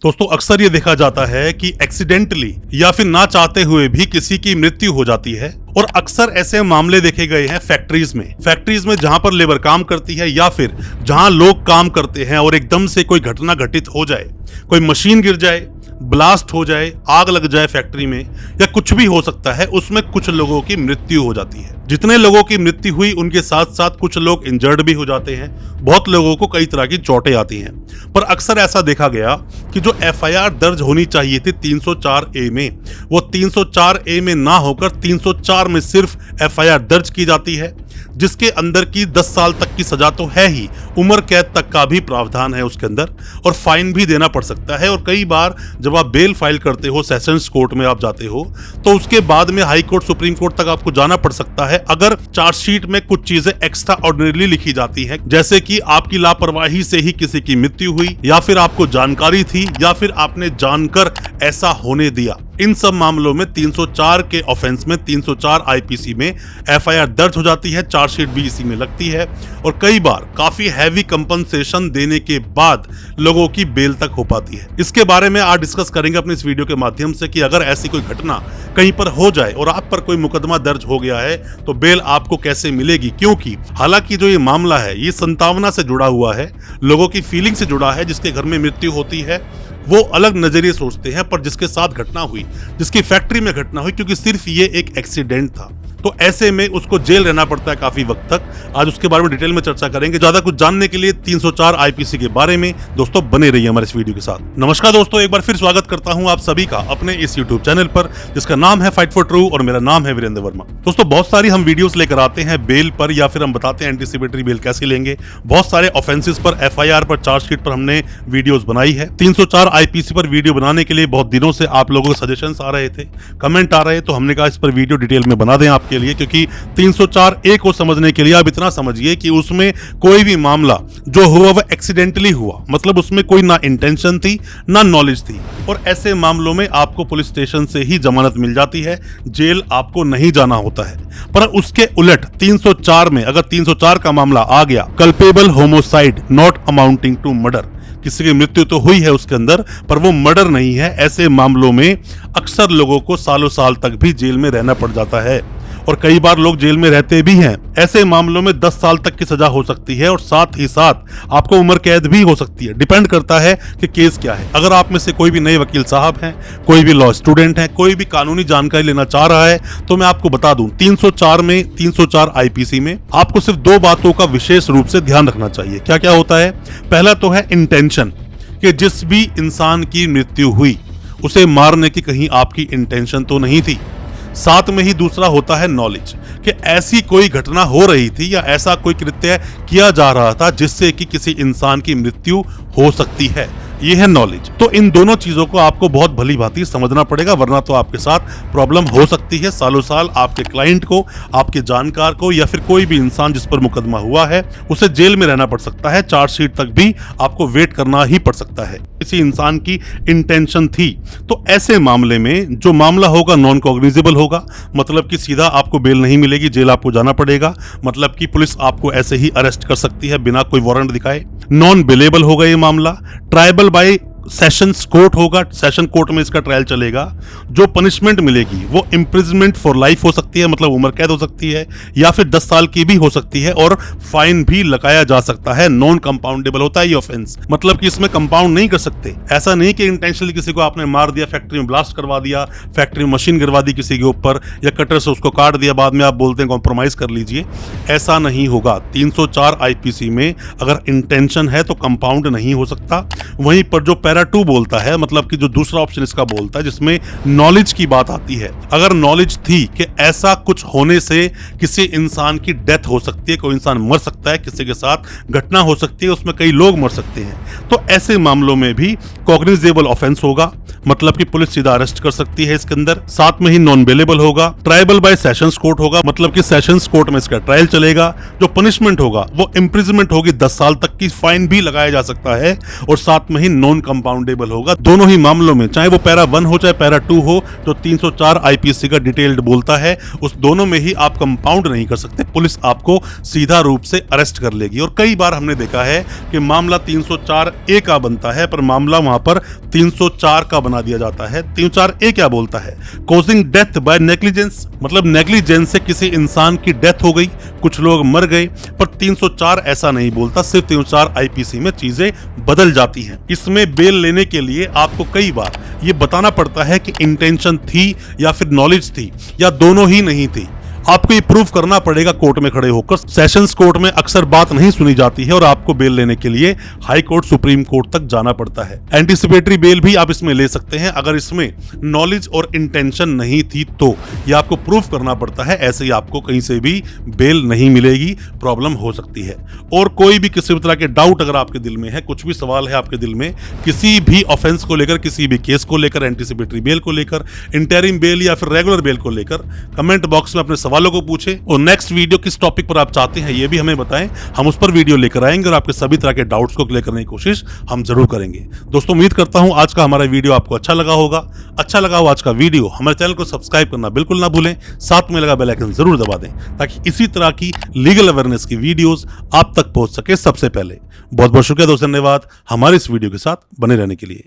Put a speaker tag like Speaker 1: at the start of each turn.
Speaker 1: दोस्तों अक्सर ये देखा जाता है कि एक्सीडेंटली या फिर ना चाहते हुए भी किसी की मृत्यु हो जाती है और अक्सर ऐसे मामले देखे गए हैं फैक्ट्रीज में जहां पर लेबर काम करती है या फिर जहां लोग काम करते हैं और एकदम से कोई घटना घटित हो जाए, कोई मशीन गिर जाए, ब्लास्ट हो जाए, आग लग जाए फैक्ट्री में या कुछ भी हो सकता है, उसमें कुछ लोगों की मृत्यु हो जाती है। जितने लोगों की मृत्यु हुई उनके साथ साथ कुछ लोग इंजर्ड भी हो जाते हैं, बहुत लोगों को कई तरह की चोटें आती हैं। पर अक्सर ऐसा देखा गया कि जो एफआईआर दर्ज होनी चाहिए थी 304A में, वो 304A में ना होकर 304 में सिर्फ एफआईआर दर्ज की जाती है, जिसके अंदर की 10 साल तक की सजा तो है ही, उम्र कैद तक का भी प्रावधान है उसके अंदर और फाइन भी देना पड़ सकता है। और कई बार जब आप बेल फाइल करते हो, सेशंस कोर्ट में आप जाते हो, तो उसके बाद में हाई कोर्ट, सुप्रीम कोर्ट तक आपको जाना पड़ सकता है अगर चार्जशीट में कुछ चीजें एक्स्ट्रा ऑर्डिनरी लिखी जाती हैं, जैसे कि आपकी लापरवाही से ही किसी की मृत्यु हुई या फिर आपको जानकारी थी या फिर आपने जानकर ऐसा होने दिया। इन सब मामलों में 304 के ऑफेंस में 304 आईपीसी में एफआईआर दर्ज हो जाती है, चार्जशीट भी इसी में लगती है और कई बार काफी हैवी कंपनसेशन देने के बाद लोगों की बेल तक हो पाती है। इसके बारे में आज डिस्कस करेंगे अपने इस वीडियो के माध्यम से कि अगर ऐसी कोई घटना कहीं पर हो जाए और आप पर कोई मुकदमा दर्ज हो गया है तो बेल आपको कैसे मिलेगी, क्योंकि हालांकि जो ये मामला है ये संतावना से जुड़ा हुआ है, लोगों की फीलिंग से जुड़ा है। जिसके घर में मृत्यु होती है वो अलग नजरिए सोचते हैं, पर जिसके साथ घटना हुई, जिसकी फैक्ट्री में घटना हुई, क्योंकि सिर्फ ये एक एक्सीडेंट था, तो ऐसे में उसको जेल रहना पड़ता है काफी वक्त तक। आज उसके बारे में डिटेल में चर्चा करेंगे। ज्यादा कुछ जानने के लिए 304 आईपीसी के बारे में दोस्तों बने रहिए हमारे इस वीडियो के साथ। नमस्कार दोस्तों, एक बार फिर स्वागत करता हूं आप सभी का अपने इस यूट्यूब चैनल पर जिसका नाम है फाइट फॉर ट्रू और मेरा नाम है वीरेंद्र वर्मा। दोस्तों बहुत सारी हम वीडियोस लेकर आते हैं बेल पर या फिर हम बताते हैं एंटीसिपेटरी बेल कैसे लेंगे। बहुत सारे ऑफेंसेस पर, एफआईआर पर, चार्जशीट पर हमने वीडियोस बनाई है। 304 आईपीसी पर वीडियो बनाने के लिए बहुत दिनों से आप लोगों के सजेशंस आ रहे थे, कमेंट आ रहे, तो हमने कहा इस पर वीडियो डिटेल में बना दें आपके लिए, क्योंकि 304A को समझने के लिए आप इतना समझिए कि उसमें कोई भी मामला जो हुआ वह एक्सीडेंटली हुआ, मतलब उसमें कोई ना इंटेंशन थी ना नॉलेज थी, और ऐसे मामलों में आपको पुलिस स्टेशन से ही जमानत मिल जाती है, जेल आपको नहीं जाना होता है। पर उसके उलट 304 में अगर 304 का मामला आ गया, culpable homicide not amounting to murder, किसी की मृत्यु तो हुई है उसके अंदर पर वो मर्डर नहीं है, ऐसे मामलों में अक्सर लोगों को सालों साल तक भी जेल में रहना पड़ जाता है और कई बार लोग जेल में रहते भी हैं। ऐसे मामलों में 10 साल तक की सजा हो सकती है और साथ ही साथ आपको उम्र कैद भी हो सकती है। डिपेंड करता है कि केस क्या है। अगर आप में से कोई भी नए वकील साहब हैं, कोई भी लॉ स्टूडेंट है, कोई भी कानूनी जानकारी लेना चाह रहा है, तो मैं आपको बता दूं 304 आईपीसी में आपको सिर्फ 2 बातों का विशेष रूप से ध्यान रखना चाहिए। क्या क्या होता है? पहला तो है इंटेंशन, कि जिस भी इंसान की मृत्यु हुई उसे मारने की कहीं आपकी इंटेंशन तो नहीं थी। साथ में ही दूसरा होता है नॉलेज, कि ऐसी कोई घटना हो रही थी या ऐसा कोई कृत्य किया जा रहा था जिससे कि किसी इंसान की मृत्यु हो सकती है, ये है नॉलेज। तो इन दोनों चीजों को आपको बहुत भली भांति समझना पड़ेगा, वरना तो आपके साथ प्रॉब्लम हो सकती है। सालों साल आपके क्लाइंट को, आपके जानकार को या फिर कोई भी इंसान जिस पर मुकदमा हुआ है उसे जेल में रहना पड़ सकता है, चार्जशीट तक भी आपको वेट करना ही पड़ सकता है। किसी इंसान की इंटेंशन थी तो ऐसे मामले में जो मामला होगा नॉन कॉग्निजेबल होगा, मतलब कि सीधा आपको बेल नहीं मिलेगी, जेल आपको जाना पड़ेगा, मतलब कि पुलिस आपको ऐसे ही अरेस्ट कर सकती है बिना कोई वारंट दिखाए। नॉन बेलेबल होगा ये मामला, ट्रायबल बाय सेशंस कोर्ट होगा, सेशन कोर्ट में इसका ट्रायल चलेगा। जो पनिशमेंट मिलेगी वो इम्प्रिजमेंट फॉर लाइफ हो सकती है, मतलब उम्र कैद हो सकती है, या फिर 10 साल की भी हो सकती है और फाइन भी लगाया जा सकता है। नॉन कंपाउंडेबल होता है ये ऑफेंस, मतलब कि इसमें कंपाउंड नहीं कर सकते। ऐसा नहीं कि इंटेंशनली किसी को आपने मार दिया, फैक्ट्री में ब्लास्ट करवा दिया, फैक्ट्री में मशीन गिरवा दी किसी के ऊपर या कटर से उसको काट दिया, बाद में आप बोलते हैं कॉम्प्रोमाइज कर लीजिए, ऐसा नहीं होगा। 304 आईपीसी में अगर इंटेंशन है तो कंपाउंड नहीं हो सकता। वहीं पर जो पैरा 2 बोलता है, मतलब कि जो दूसरा ऑप्शन इसका बोलता है जिसमें नॉलेज की बात आती है, अगर नॉलेज थी कि ऐसा कुछ होने से किसी इंसान की डेथ हो सकती है, कोई इंसान मर सकता है, किसी के साथ घटना हो सकती है, उसमें कई लोग मर सकते हैं, तो ऐसे मामलों में भी कॉग्निजेबल ऑफेंस होगा, मतलब कि पुलिस सीधा अरेस्ट कर सकती है इसके अंदर। साथ में ही नॉन बेलेबल होगा, ट्रायबल बाय सेशंस कोर्ट होगा, मतलब कि सेशंस कोर्ट में इसका ट्रायल चलेगा। जो पनिशमेंट होगा वो इम्प्रिजमेंट होगी, 10 साल तक की फाइन भी लगाया जा सकता है और साथ में ही नॉन कंपाउंडेबल होगा। दोनों ही मामलों में, चाहे वो पैरा 1 हो चाहे पैरा 2 हो, तो 304 आईपीसी का डिटेल्ड बोलता है, उस दोनों में ही आप कंपाउंड नहीं कर सकते, पुलिस आपको सीधा रूप से अरेस्ट कर लेगी। और कई बार हमने देखा है कि मामला 304 ए का बनता है पर मामला वहां पर 304 का बना दिया जाता है। 304 ए क्या बोलता है? कॉजिंग डेथ बाय नेग्लिजेंस, मतलब नेग्लिजेंस से किसी इंसान की डेथ हो गई, कुछ लोग मर गए। पर 304 ऐसा नहीं बोलता, सिर्फ 304 आईपीसी में चीजें बदल जाती हैं। इसमें बेल लेने के लिए आपको कई बार ये बताना पड़ता है कि इंटेंशन थी या फिर नॉलेज थी या दोनों ही नहीं थी। आपको ये प्रूव करना पड़ेगा कोर्ट में खड़े होकर। सेशंस कोर्ट में अक्सर बात नहीं सुनी जाती है और आपको बेल लेने के लिए हाई कोर्ट, सुप्रीम कोर्ट तक जाना पड़ता है। एंटीसिपेटरी बेल भी आप इसमें ले सकते हैं अगर इसमें नॉलेज और इंटेंशन नहीं थी तो ये आपको प्रूव करना पड़ता है। ऐसे ही आपको कहीं से भी बेल नहीं मिलेगी, प्रॉब्लम हो सकती है। और कोई भी किसी भी तरह के डाउट अगर आपके दिल में है, कुछ भी सवाल है आपके दिल में किसी भी ऑफेंस को लेकर, किसी भी केस को लेकर, एंटीसिपेटरी बेल को लेकर, इंटरिम बेल या फिर रेगुलर बेल को लेकर, कमेंट बॉक्स में अपने सवालों को पूछे और नेक्स्ट वीडियो किस टॉपिक पर आप चाहते हैं ये भी हमें बताएं। हम उस पर वीडियो लेकर आएंगे और आपके सभी तरह के डाउट्स को क्लियर करने की कोशिश हम जरूर करेंगे। दोस्तों, उम्मीद करता हूं आज का हमारा वीडियो आपको अच्छा लगा होगा। अच्छा लगा हो आज का वीडियो, हमारे चैनल को सब्सक्राइब करना बिल्कुल ना भूलें, साथ में लगा बेल आइकन जरूर दबा दें ताकि इसी तरह की लीगल अवेयरनेस की वीडियोस आप तक पहुंच सके सबसे पहले। बहुत बहुत शुक्रिया दोस्तों, धन्यवाद हमारे इस वीडियो के साथ बने रहने के लिए।